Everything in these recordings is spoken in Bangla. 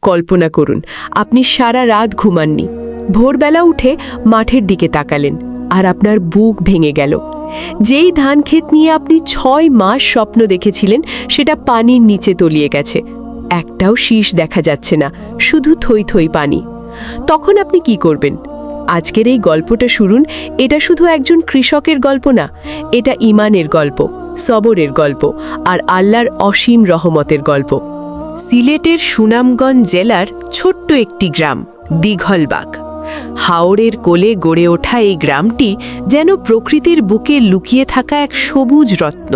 কল্পনা করুন আপনি সারা রাত ঘুমাননি, ভোরবেলা উঠে মাঠের দিকে তাকালেন আর আপনার বুক ভেঙে গেল। যেই ধান ক্ষেত নিয়ে আপনি 6 মাস স্বপ্ন দেখেছিলেন সেটা পানির নিচে তলিয়ে গেছে, একটাও শীষ দেখা যাচ্ছে না, শুধু থই থই পানি। তখন আপনি কি করবেন? আজকের এই গল্পটা শুনুন। এটা শুধু একজন কৃষকের গল্প না, এটা ঈমানের গল্প, সবরের গল্প আর আল্লাহর অসীম রহমতের গল্প। সিলেটের সুনামগঞ্জ জেলার ছোট্ট একটি গ্রাম দিঘলবাগ। হাওরের কোলে গড়ে ওঠা এই গ্রামটি যেন প্রকৃতির বুকে লুকিয়ে থাকা এক সবুজ রত্ন।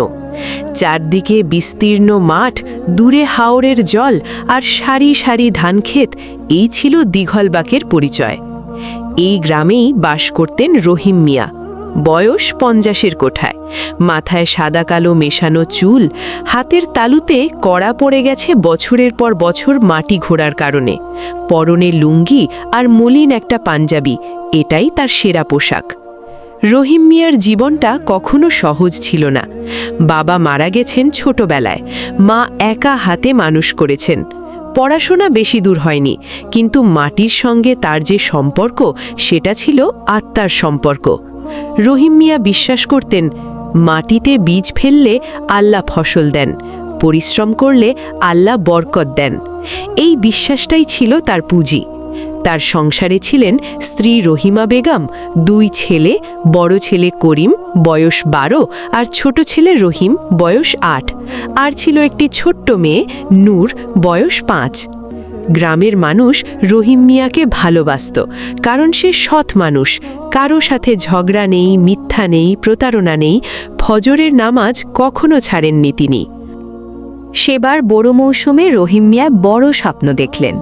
চারদিকে বিস্তীর্ণ মাঠ, দূরে হাওরের জল আর সারি সারি ধানক্ষেত, এই ছিল দিঘলবাগের পরিচয়। এই গ্রামেই বাস করতেন রহিম মিয়া। বয়স 50-এর কোঠায়, মাথায় সাদা কালো মেশানো চুল, হাতের তালুতে কড়া পড়ে গেছে বছরের পর বছর মাটি ঘোরার কারণে। পরনে লুঙ্গি আর মলিন একটা পাঞ্জাবি, এটাই তার সেরা পোশাক। রহিম মিয়ার জীবনটা কখনো সহজ ছিল না। বাবা মারা গেছেন ছোটবেলায়, মা একা হাতে মানুষ করেছেন। পড়াশোনা বেশি দূর হয়নি, কিন্তু মাটির সঙ্গে তার যে সম্পর্ক সেটা ছিল আত্মার সম্পর্ক। রহিম মিয়া বিশ্বাস করতেন, মাটিতে বীজ ফেললে আল্লাহ ফসল দেন, পরিশ্রম করলে আল্লাহ বরকত দেন। এই বিশ্বাসটাই ছিল তার পুঁজি। তার সংসারে ছিলেন স্ত্রী রহিমা বেগম, 2 ছেলে, বড় ছেলে করিম বয়স 12 আর ছোট ছেলে রহিম বয়স 8, আর ছিল একটি ছোট্ট মেয়ে নূর বয়স 5। গ্রামের মানুষ রহিম মিয়াকে ভালোবাসত, কারণ সে সৎ মানুষ, কারো সাথে ঝগড়া নেই, মিথ্যা নেই, প্রতারণা নেই, ফজরের নামাজ কখনো ছাড়েননি তিনি। সেবার বড় মৌসুমে রহিম মিয়া বড় স্বপ্ন দেখলেন।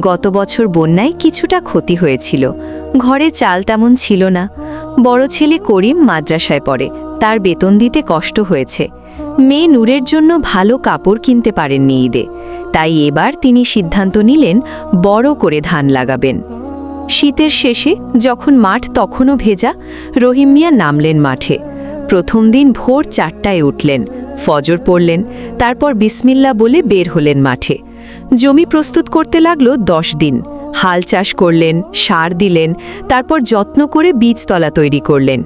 গত বছর বন্যায় কিছুটা ক্ষতি হয়েছিল, ঘরে চাল তেমন ছিল না। বড় ছেলে করিম মাদ্রাসায় পড়ে, তার বেতন দিতে কষ্ট হয়েছে। মেয়ে নূরের জন্য ভালো কাপড় কিনতে পারেননি ঈদে, তাই এবার তিনি সিদ্ধান্ত নিলেন বড় করে ধান লাগাবেন। শীতের শেষে যখন মাঠ তখনও ভেজা, রহিম মিয়া নামলেন মাঠে। প্রথম দিন ভোর 4টায় উঠলেন, ফজর পড়লেন, তারপর বিসমিল্লাহ বলে বের হলেন মাঠে। জমি প্রস্তুত করতে লাগলো 10 দিন। হাল চাষ করলেন, সার দিলেন, তারপর যত্ন করে বীজতলা তৈরি করলেন।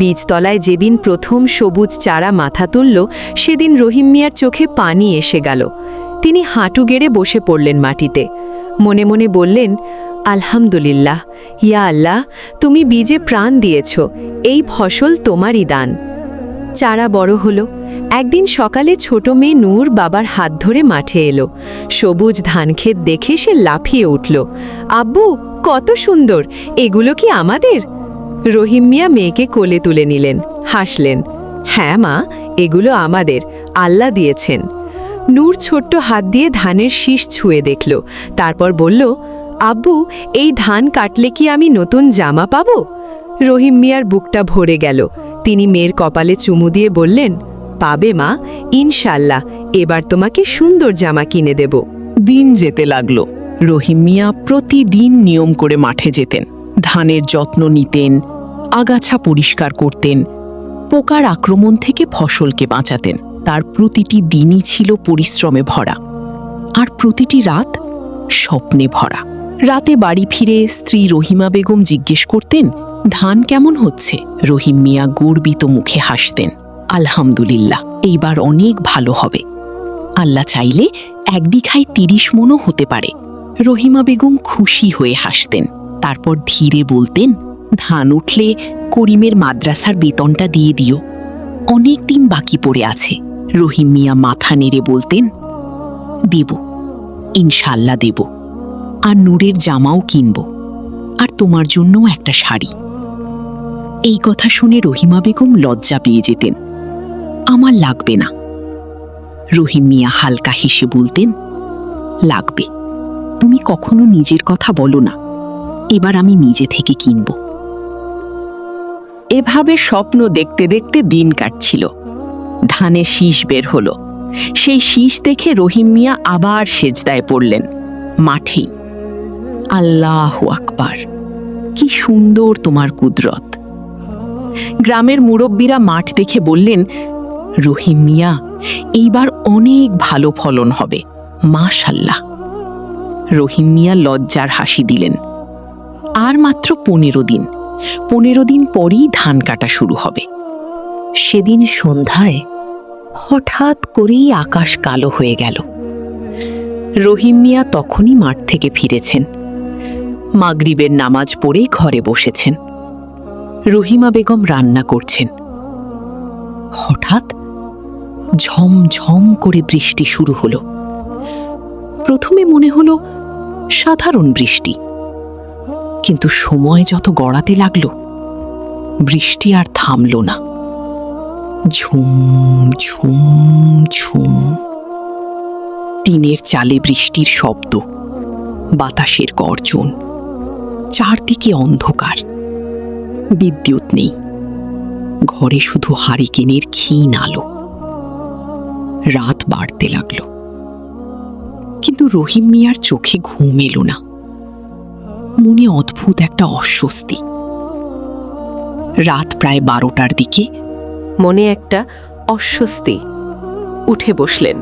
বীজতলায় যেদিন প্রথম সবুজ চারা মাথা তুলল, সেদিন রহিম মিয়ার চোখে পানি এসে গেল। তিনি হাঁটু গেড়ে বসে পড়লেন মাটিতে। মনে মনে বললেন, আলহামদুলিল্লাহ, ইয়া আল্লাহ, তুমি বীজে প্রাণ দিয়েছ, এই ফসল তোমারই দান। চারা বড় হলো। একদিন সকালে ছোট মেয়ে নূর বাবার হাত ধরে মাঠে এলো। সবুজ ধানক্ষেত দেখে সে লাফিয়ে উঠল, আব্বু কত সুন্দর, এগুলো কি আমাদের? রহিম মিয়া মেয়েকে কোলে তুলে নিলেন, হাসলেন, হ্যাঁ মা, এগুলো আমাদের, আল্লাহ দিয়েছেন। নূর ছোট্ট হাত দিয়ে ধানের শীষ ছুঁয়ে দেখল, তারপর বলল, আব্বু, এই ধান কাটলে কি আমি নতুন জামা পাবো? রহিম মিয়ার বুকটা ভরে গেল। তিনি মেয়ের কপালে চুমু দিয়ে বললেন, পাবে মা, ইনশাল্লাহ, এবার তোমাকে সুন্দর জামা কিনে দেব। দিন যেতে লাগলো। রহিম মিয়া প্রতিদিন নিয়ম করে মাঠে যেতেন, ধানের যত্ন নিতেন, আগাছা পরিষ্কার করতেন, পোকার আক্রমণ থেকে ফসলকে বাঁচাতেন। তার প্রতিটি দিনই ছিল পরিশ্রমে ভরা, আর প্রতিটি রাত স্বপ্নে ভরা। রাতে বাড়ি ফিরে স্ত্রী রহিমা বেগম জিজ্ঞেস করতেন, ধান কেমন হচ্ছে? রহিম মিয়া গর্বিত মুখে হাসতেন, আলহামদুলিল্লাহ, এইবার অনেক ভালো হবে। আল্লাহ চাইলে 1 বিঘায় 30 মণও হতে পারে। রহিমা বেগম খুশি হয়ে হাসতেন, তারপর ধীরে বলতেন, ধান উঠলে করিমের মাদ্রাসার বেতনটা দিয়ে দিও, অনেক দিন বাকি পড়ে আছে। রহিম মিয়া মাথা নেড়ে বলতেন, দেব, ইনশাল্লাহ দেব, আর নূরের জামাও কিনব, আর তোমার জন্যও একটা শাড়ি। এই কথা শুনে রহিমা বেগম লজ্জা পেয়ে যেতেন, আমার লাগবে না। রহিম মিয়া হালকা হেসে বলতেন, লাগবে, তুমি কখনো নিজের কথা বলো না, এবার আমি নিজে থেকে কিনব। এভাবে স্বপ্ন দেখতে দেখতে দিন কাটছিল। ধানে শীষ বের হলো। সেই শীষ দেখে রহিম মিয়া আবার সেজদায় পড়লেন মাঠেই। আল্লাহু আকবার, কি সুন্দর তোমার কুদরত। গ্রামের মুরব্বীরা মাঠ দেখে বললেন, রহিম মিয়া, এইবার অনেক ভালো ফলন হবে, মাশাআল্লাহ। রহিম মিয়া লজ্জার হাসি দিলেন। আর মাত্র 15 দিন, 15 দিন পরই ধান কাটা শুরু হবে। সেদিন সন্ধ্যায় হঠাৎ করেই আকাশ কালো হয়ে গেল। রহিম মিয়া তখনই মাঠ থেকে ফিরেছেন। মাগরিবের নামাজ পড়েই ঘরে বসেছেন। রহিমা বেগম রান্না করছেন। হঠাৎ ঝমঝম করে বৃষ্টি শুরু হলো। প্রথমে মনে হলো সাধারণ বৃষ্টি, কিন্তু সময় যত গড়াতে লাগলো বৃষ্টি আর থামল না। ঝুম ঝুম ঝুম, টিনের চালে বৃষ্টির শব্দ, বাতাসের গর্জন, চারদিকে অন্ধকার। বিদ্যুৎ নেই, ঘরে শুধু হারিকেনের ক্ষীণ আলো। রাত বাড়তে লাগলো, কিন্তু রহিম মিয়ার চোখে ঘুম এলো না। মনে অদ্ভুত একটা অস্বস্তি। রাত প্রায় 12টার দিকে মনে একটা অস্বস্তি। উঠে বসলেন,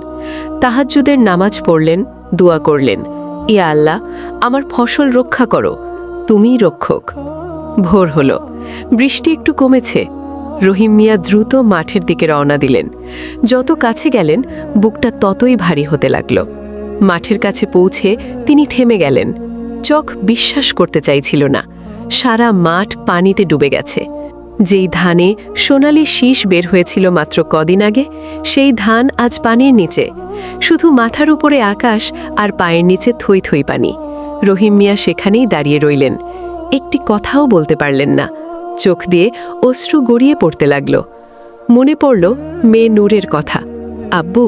তাহাজ্জুদের নামাজ পড়লেন, দোয়া করলেন, ইয়া আল্লাহ, আমার ফসল রক্ষা করো, তুমিই রক্ষক। ভোর হলো, বৃষ্টি একটু কমেছে। রহিম মিয়া দ্রুত মাঠের দিকে রওনা দিলেন। যত কাছে গেলেন বুকটা ততই ভারী হতে লাগল। মাঠের কাছে পৌঁছে তিনি থেমে গেলেন। চোখ বিশ্বাস করতে চাইছিল না, সারা মাঠ পানিতে ডুবে গেছে। যেই ধানে সোনালি শীষ বের হয়েছিল মাত্র কদিন আগে, সেই ধান আজ পানির নিচে। শুধু মাথার উপরে আকাশ আর পায়ের নিচে থই থই পানি। রহিম মিয়া সেখানেই দাঁড়িয়ে রইলেন, একটি কথাও বলতে পারলেন না। চোখ দিয়ে অশ্রু গড়িয়ে পড়তে লাগল। মনে পড়ল মেয়ে নূরের কথা, আব্বু,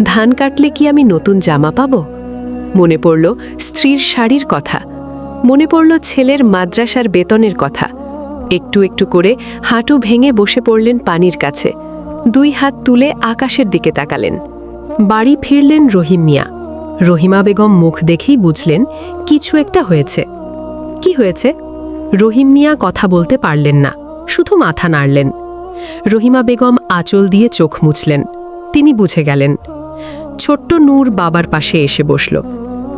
ধান কাটলে কি আমি নতুন জামা পাব? মনে পড়ল স্ত্রীর শাড়ির কথা, মনে পড়ল ছেলের মাদ্রাসার বেতনের কথা। একটু একটু করে হাঁটু ভেঙে বসে পড়লেন পানির কাছে। 2 হাত তুলে আকাশের দিকে তাকালেন। বাড়ি ফিরলেন রহিম মিয়া। রহিমা বেগম মুখ দেখেই বুঝলেন কিছু একটা হয়েছে। কি হয়েছে? রহিম মিয়া কথা বলতে পারলেন না, শুধু মাথা নাড়লেন। রহিমা বেগম আঁচল দিয়ে চোখ মুছলেন। তিনি বুঝে গেলেন। ছোট্ট নূর বাবার পাশে এসে বসল।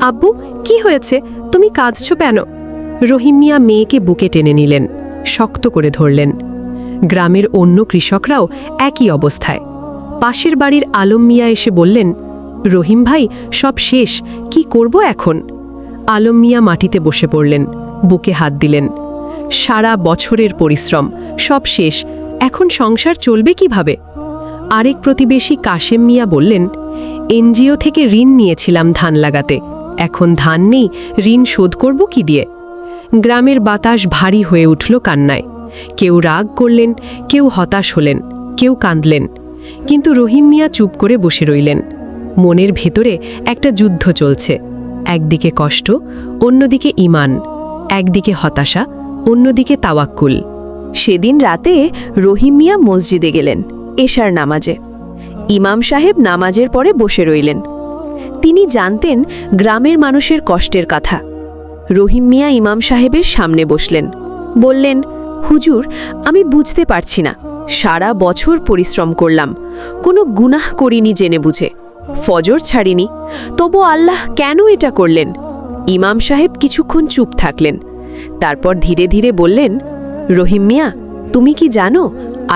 আব্বু, কি হয়েছে? তুমি কাঁদছ কেন? রহিম মিয়া মেয়েকে বুকে টেনে নিলেন, শক্ত করে ধরলেন। গ্রামের অন্য কৃষকরাও একই অবস্থায়। পাশের বাড়ির আলম মিয়া এসে বললেন, রহিম ভাই, সব শেষ, কি করব এখন? আলম মিয়া মাটিতে বসে পড়লেন, বুকে হাত দিলেন। সারা বছরের পরিশ্রম সব শেষ, এখন সংসার চলবে কিভাবে? আরেক প্রতিবেশী কাশেম মিয়া বললেন, এনজিও থেকে ঋণ নিয়েছিলাম ধান লাগাতে, এখন ধান নেই, ঋণ শোধ করব কি দিয়ে? গ্রামের বাতাস ভারী হয়ে উঠল কান্নায়। কেউ রাগ করলেন, কেউ হতাশ হলেন, কেউ কাঁদলেন। কিন্তু রহিম মিয়া চুপ করে বসে রইলেন। মনের ভেতরে একটা যুদ্ধ চলছে। একদিকে কষ্ট, অন্যদিকে ঈমান, একদিকে হতাশা, অন্যদিকে তাওয়াক্কুল। সেদিন রাতে রহিম মিয়া মসজিদে গেলেন এশার নামাজে। ইমাম সাহেব নামাজের পরে বসে রইলেন। তিনি জানতেন গ্রামের মানুষের কষ্টের কথা। রহিম মিয়া ইমাম সাহেবের সামনে বসলেন, বললেন, হুজুর, আমি বুঝতে পারছি না, সারা বছর পরিশ্রম করলাম, কোনো গুনাহ করিনি জেনে বুঝে, ফজর ছাড়িনি, তবু আল্লাহ কেন এটা করলেন? ইমাম সাহেব কিছুক্ষণ চুপ থাকলেন, তারপর ধীরে ধীরে বললেন, রহিম মিয়া, তুমি কি জানো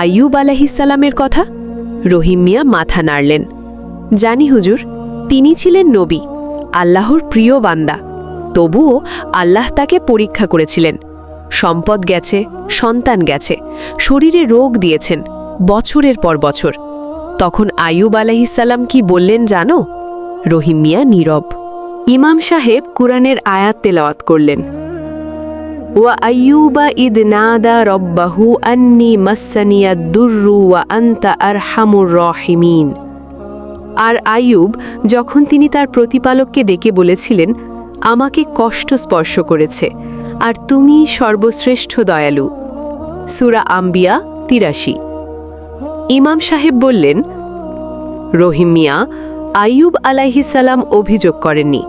আইয়ুব আলাইহিসসালামের কথা? রহিম মিয়া মাথা নাড়লেন। জানি হুজুর, তিনি ছিলেন নবী, আল্লাহর প্রিয় বান্দা। তবুও আল্লাহ তাকে পরীক্ষা করেছিলেন। সম্পদ গেছে, সন্তান গেছে, শরীরে রোগ দিয়েছেন বছরের পর বছর। তখন আইয়ুব আলাইহিসসালাম কি বললেন জানো? রহিম মিয়া নীরব। ইমাম সাহেব কুরআনের আয়াত তেলাওয়াত করলেন, ওয়া আইয়ুবা ইদ নাদা রব্বাহু আন্নি মাসসানিয়াদ দুররু ওয়া আনতা আরহামুর রাহিমিন। আর আইয়ুব যখন তিনি তার প্রতিপালককে ডেকে বলেছিলেন, আমাকে কষ্ট স্পর্শ করেছে আর তুমি সর্বশ্রেষ্ঠ দয়ালু। সূরা আম্বিয়া ৮৩। ইমাম সাহেব বললেন, রহিম মিয়া, আইয়ুব আলাইহিসসালাম অভিযোগ করেননি,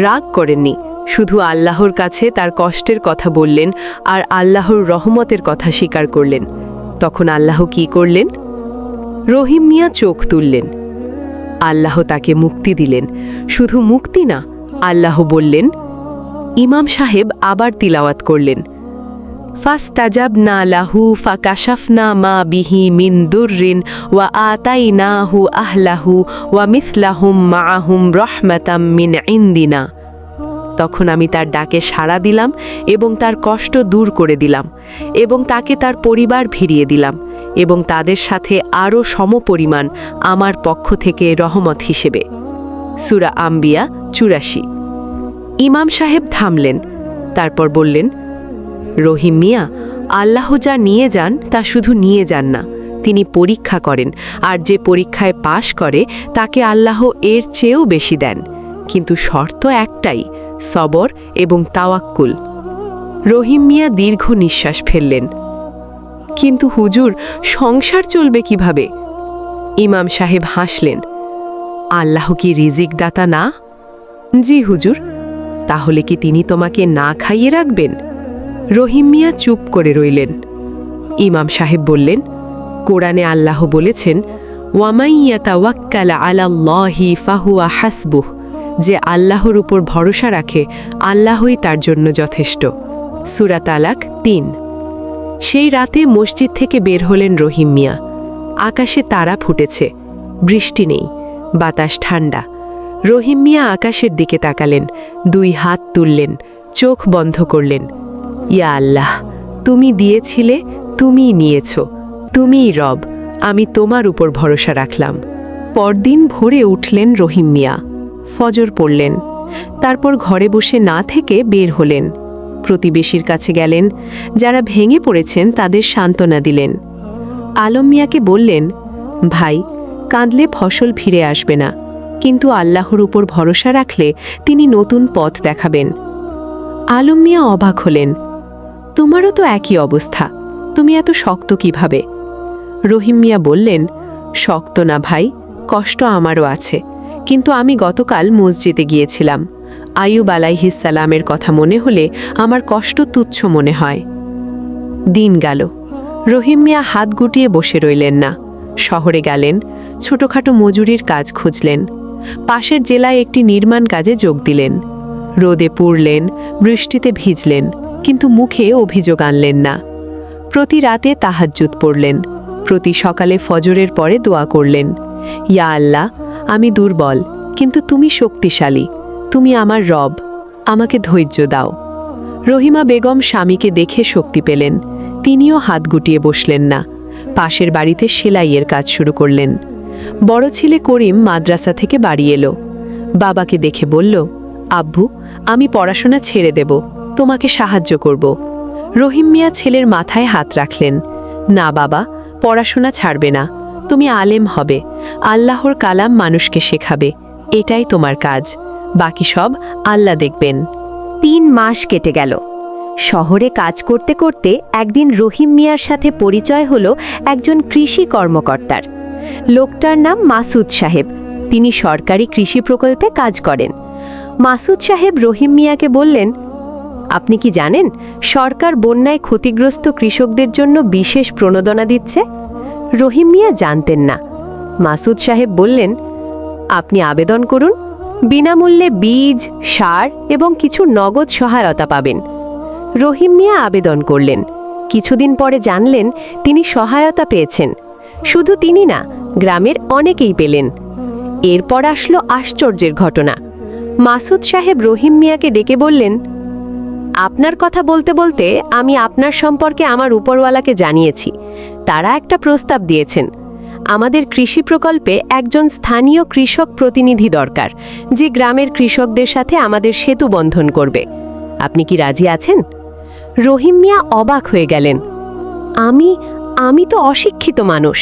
রাগ করেননি, শুধু আল্লাহর কাছে তার কষ্টের কথা বললেন আর আল্লাহর রহমতের কথা স্বীকার করলেন। তখন আল্লাহ কি করলেন? রহিম মিয়া চোখ তুললেন। আল্লাহ তাকে মুক্তি দিলেন। শুধু মুক্তি না, আল্লাহ বললেন, ইমাম সাহেব আবার তিলাওয়াত করলেন, ফাস্তাজাবনা লাহু ফাকাশাফনা মা বিহি মিন দুররিন ওয়া আতাইনাহু আহলাহু ওয়া মিথলাহুম মাআহুম রাহমাতাম মিন ইনদিনা। তখন আমি তার ডাকে সাড়া দিলাম এবং তার কষ্ট দূর করে দিলাম এবং তাকে তার পরিবার ফিরিয়ে দিলাম এবং তাদের সাথে আরও সমপরিমাণ আমার পক্ষ থেকে রহমত হিসেবে। সূরা আম্বিয়া ৮৪। ইমাম সাহেব থামলেন, তারপর বললেন, রহিম মিয়া, আল্লাহ যা নিয়ে যান তা শুধু নিয়ে যান না, তিনি পরীক্ষা করেন, আর যে পরীক্ষায় পাশ করে তাকে আল্লাহ এর চেয়েও বেশি দেন, কিন্তু শর্ত একটাই, সবর এবং তাওয়াক্কুল। রহিম মিয়া দীর্ঘ নিঃশ্বাস ফেললেন। কিন্তু হুজুর, সংসার চলবে কিভাবে? ইমাম সাহেব হাসলেন, আল্লাহ কি রিজিক দাতা না? জি হুজুর। তাহলে কি তিনি তোমাকে না খাইয়ে রাখবেন? রহিম মিয়া চুপ করে রইলেন। ইমাম সাহেব বললেন, কোরআনে আল্লাহ বলেছেন, ওয়ামাইয়া তাওয়াক্কাল আলাল্লাহি ফাহুয়া হাসবুহ, যে আল্লাহর উপর ভরসা রাখে আল্লাহই তার জন্য যথেষ্ট। সূরা তালাক ৩। সেই রাতে মসজিদ থেকে বের হলেন রহিম মিয়া। আকাশে তারা ফুটেছে, বৃষ্টি নেই, বাতাস ঠান্ডা। রহিম মিয়া আকাশের দিকে তাকালেন, ২ হাত তুললেন, চোখ বন্ধ করলেন। ইয়া আল্লাহ, তুমি দিয়েছিলে, তুমিই নিয়েছ, তুমিই রব, আমি তোমার উপর ভরসা রাখলাম। পরদিন ভোরে উঠলেন রহিম মিয়া, ফজর পড়লেন, তারপর ঘরে বসে না থেকে বের হলেন। প্রতিবেশীর কাছে গেলেন, যারা ভেঙে পড়েছেন তাদের সান্ত্বনা দিলেন। আলম মিয়াকে বললেন, ভাই, কাঁদলে ফসল ফিরে আসবে না, কিন্তু আল্লাহর উপর ভরসা রাখলে তিনি নতুন পথ দেখাবেন। আলম মিয়া অবাক হলেন, তোমারও তো একই অবস্থা, তুমি এত শক্ত কিভাবে? রহিম মিয়া বললেন, শক্ত না ভাই, কষ্ট আমারও আছে, কিন্তু আমি গতকাল মসজিদে গিয়েছিলাম। আইয়ুব আলাইহিস সালামের কথা মনে হলে আমার কষ্ট তুচ্ছ মনে হয়। দিন গেল, রহিম মিয়া হাত গুটিয়ে বসে রইলেন না। শহরে গেলেন, ছোটখাটো মজুরির কাজ খুঁজলেন। পাশের জেলায় একটি নির্মাণ কাজে যোগ দিলেন। রোদে পুড়লেন, বৃষ্টিতে ভিজলেন, কিন্তু মুখে অভিযোগ আনলেন না। প্রতি রাতে তাহাজ্জুদ পড়লেন, প্রতি সকালে ফজরের পরে দোয়া করলেন, ইয়া আল্লাহ, আমি দুর্বল, কিন্তু তুমি শক্তিশালী, তুমি আমার রব, আমাকে ধৈর্য দাও। রহিমা বেগম স্বামীকে দেখে শক্তি পেলেন, তিনিও হাত গুটিয়ে বসলেন না। পাশের বাড়িতে সেলাইয়ের কাজ শুরু করলেন। বড় ছেলে করিম মাদ্রাসা থেকে বাড়ি এলো। বাবাকে দেখে বলল, আব্বু, আমি পড়াশোনা ছেড়ে দেব, তোমাকে সাহায্য করব। রহিম মিয়া ছেলের মাথায় হাত রাখলেন, না বাবা, পড়াশোনা ছাড়বে না, তুমি আলেম হবে, আল্লাহর কালাম মানুষকে শেখাবে, এটাই তোমার কাজ, বাকি সব আল্লাহ দেখবেন। ৩ মাস কেটে গেল। শহরে কাজ করতে করতে একদিন রহিম মিয়ার সাথে পরিচয় হলো একজন কৃষি কর্মকর্তার। লোকটার নাম মাসুদ সাহেব, তিনি সরকারি কৃষি প্রকল্পে কাজ করেন। মাসুদ সাহেব রহিম মিয়াকে বললেন, আপনি কি জানেন সরকার বন্যায় ক্ষতিগ্রস্ত কৃষকদের জন্য বিশেষ প্রণোদনা দিচ্ছে? রহিম মিয়া জানতেন না। মাসুদ সাহেব বললেন, আপনি আবেদন করুন, বিনামূল্যে বীজ, সার এবং কিছু নগদ সহায়তা পাবেন। রহিম মিয়া আবেদন করলেন। কিছুদিন পরে জানলেন তিনি সহায়তা পেয়েছেন। শুধু তিনি না, গ্রামের অনেকেই পেলেন। এরপর আসলো আশ্চর্যের ঘটনা। মাসুদ সাহেব রহিম মিয়াকে ডেকে বললেন, আপনার কথা বলতে বলতে আমি আপনার সম্পর্কে আমার উপরওয়ালাকে জানিয়েছি। তারা একটা প্রস্তাব দিয়েছেন, আমাদের কৃষি প্রকল্পে একজন স্থানীয় কৃষক প্রতিনিধি দরকার, যে গ্রামের কৃষকদের সাথে আমাদের সেতু বন্ধন করবে। আপনি কি রাজি আছেন? রহিম মিয়া অবাক হয়ে গেলেন। আমি তো অশিক্ষিত মানুষ।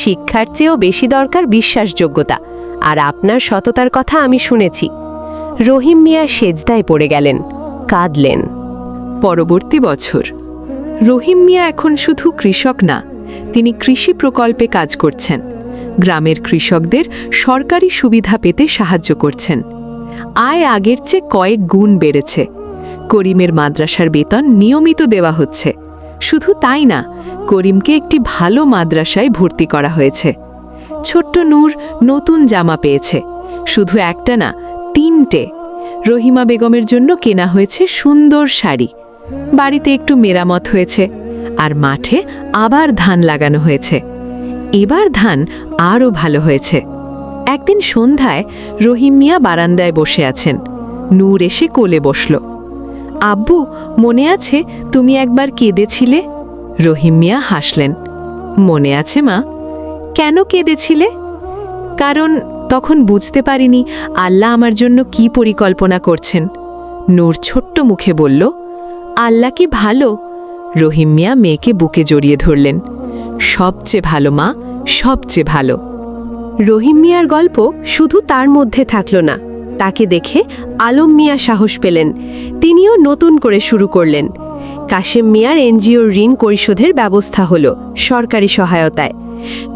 শিক্ষার চেয়েও বেশি দরকার বিশ্বাসযোগ্যতা, আর আপনার সততার কথা আমি শুনেছি। রহিম মিয়া সেজদায় পড়ে গেলেন, কাঁদলেন। পরবর্তী বছর রহিম মিয়া এখন শুধু কৃষক না, তিনি কৃষি প্রকল্পে কাজ করছেন, গ্রামের কৃষকদের সরকারি সুবিধা পেতে সাহায্য করছেন। আয় আগের চেয়ে কয়েক গুণ বেড়েছে। করিমের মাদ্রাসার বেতন নিয়মিত দেওয়া হচ্ছে। শুধু তাই না, করিমকে একটি ভালো মাদ্রাসায় ভর্তি করা হয়েছে। ছোট্ট নূর নতুন জামা পেয়েছে, শুধু একটা না, 3টে। রহিমা বেগমের জন্য কেনা হয়েছে সুন্দর শাড়ি, বাড়িতে একটু মেরামত হয়েছে, আর মাঠে আবার ধান লাগানো হয়েছে। এবার ধান আরও ভালো হয়েছে। একদিন সন্ধ্যায় রহিম মিয়া বারান্দায় বসে আছেন। নূর এসে কোলে বসল। আব্বু, মনে আছে তুমি একবার কেঁদেছিলে? রহিম মিয়া হাসলেন। মনে আছে মা। কেন কেঁদেছিলে? কারণ তখন বুঝতে পারিনি আল্লাহ আমার জন্য কি পরিকল্পনা করছেন। নূর ছোট্ট মুখে বলল, আল্লাহ কি ভালো? রহিম মিয়া মেয়েকে বুকে জড়িয়ে ধরলেন। সবচেয়ে ভালো মা, সবচেয়ে ভালো। রহিম মিয়ার গল্প শুধু তার মধ্যে থাকল না, তাকে দেখে আলম মিয়া সাহস পেলেন। তিনিও নতুন করে শুরু করলেন। কাশেম মিয়ার এনজিওর ঋণ পরিশোধের ব্যবস্থা হলো সরকারি সহায়তায়।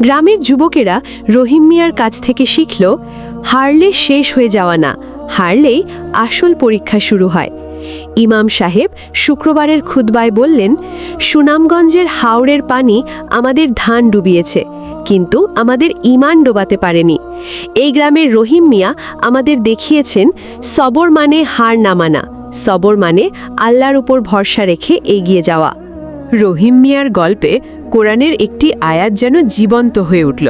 গ্রামের যুবকেরা রহিম মিয়ার কাছ থেকে শিখল, হারলে শেষ হয়ে যাওয়া না, হারলেই আসল পরীক্ষা শুরু হয়। ইমাম সাহেব শুক্রবারের খুতবায় বললেন, সুনামগঞ্জের হাওড়ের পানি আমাদের ধান ডুবিয়েছে, কিন্তু আমাদের ঈমান ডোবাতে পারেনি। এই গ্রামের রহিম মিয়া আমাদের দেখিয়েছেন, সবর মানে হার না মানা, সবর মানে আল্লাহর উপর ভরসা রেখে এগিয়ে যাওয়া। রহিম মিয়ার গল্পে কোরআনের একটি আয়াত যেন জীবন্ত হয়ে উঠল।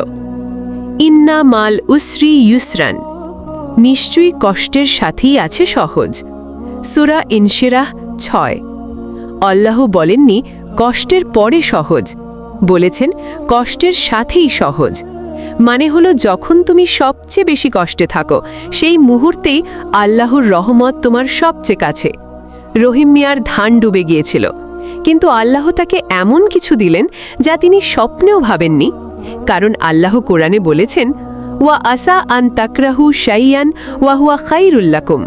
ইন্না মাল উসরি ইউসরান, নিশ্চয়ই কষ্টের সাথেই আছে সহজ। সূরা ইনশিরাহ 6। আল্লাহ বলেননি কষ্টের পরে সহজ, বলেছেন কষ্টের সাথেই সহজ। মানে হলো যখন তুমি সবচেয়ে বেশি কষ্টে থাকো, সেই মুহূর্তেই আল্লাহর রহমত তোমার সবচেয়ে কাছে। রহিম মিয়ার ধান ডুবে গিয়েছিল, কিন্তু আল্লাহ তাকে এমন কিছু দিলেন যা তিনি স্বপ্নেও ভাবেননি। কারণ আল্লাহ কোরআনে বলেছেন, ওয়া আসা আন তাকরাহু শাইয়ান ওয়া হুয়া খাইরুল লাকুম।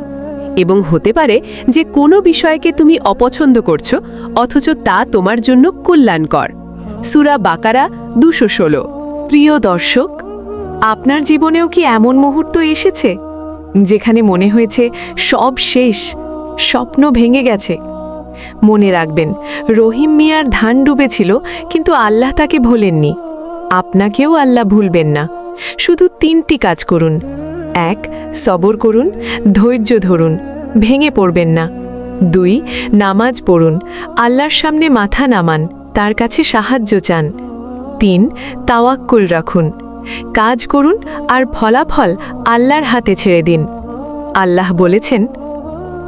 এবং হতে পারে যে কোনো বিষয়কে তুমি অপছন্দ করছো, অথচ তা তোমার জন্য কল্যাণকর। সূরা বাকারা 216। প্রিয় দর্শক, আপনার জীবনেও কি এমন মুহূর্ত এসেছে যেখানে মনে হয়েছে সব শেষ, স্বপ্ন ভেঙে গেছে? মনে রাখবেন, রহিম মিয়ার ধান ডুবেছিল, কিন্তু আল্লাহ তাকে ভোলেননি। আপনাকেও আল্লাহ ভুলবেন না। শুধু 3টি কাজ করুন। 1. সবর করুন, ধৈর্য ধরুন, ভেঙে পড়বেন না। 2. নামাজ পড়ুন, আল্লাহর সামনে মাথা নামান, তার কাছে সাহায্য চান। 3. তাওয়াক্কুল রাখুন, কাজ করুন আর ফলাফল আল্লাহর হাতে ছেড়ে দিন। আল্লাহ বলেছেন,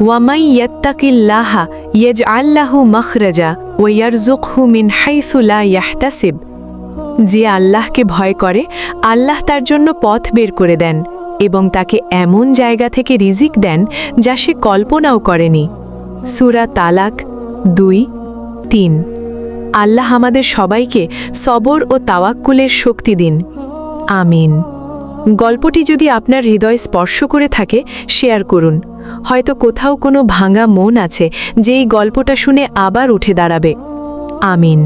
ওয়ামাই ইয়াত্তাকিল্লাহা ইয়াজআল লাহু মাখরাজা ওয়া ইয়ারযুকহু মিন হাইসু লা ইয়াহতাসিব। যে আল্লাহকে ভয় করে, আল্লাহ তার জন্য পথ বের করে দেন এবং তাকে এমন জায়গা থেকে রিজিক দেন যা সে কল্পনাও করেনি। সূরা তালাক 2-3। আল্লাহ আমাদের সবাইকে সবর ও তাওয়াক্কুলের শক্তি দিন। আমিন। গল্পটি যদি আপনার হৃদয় স্পর্শ করে থাকে, শেয়ার করুন। হয়তো কোথাও কোনো ভাঙা মন আছে যে এই গল্পটা শুনে আবার উঠে দাঁড়াবে। আমিন।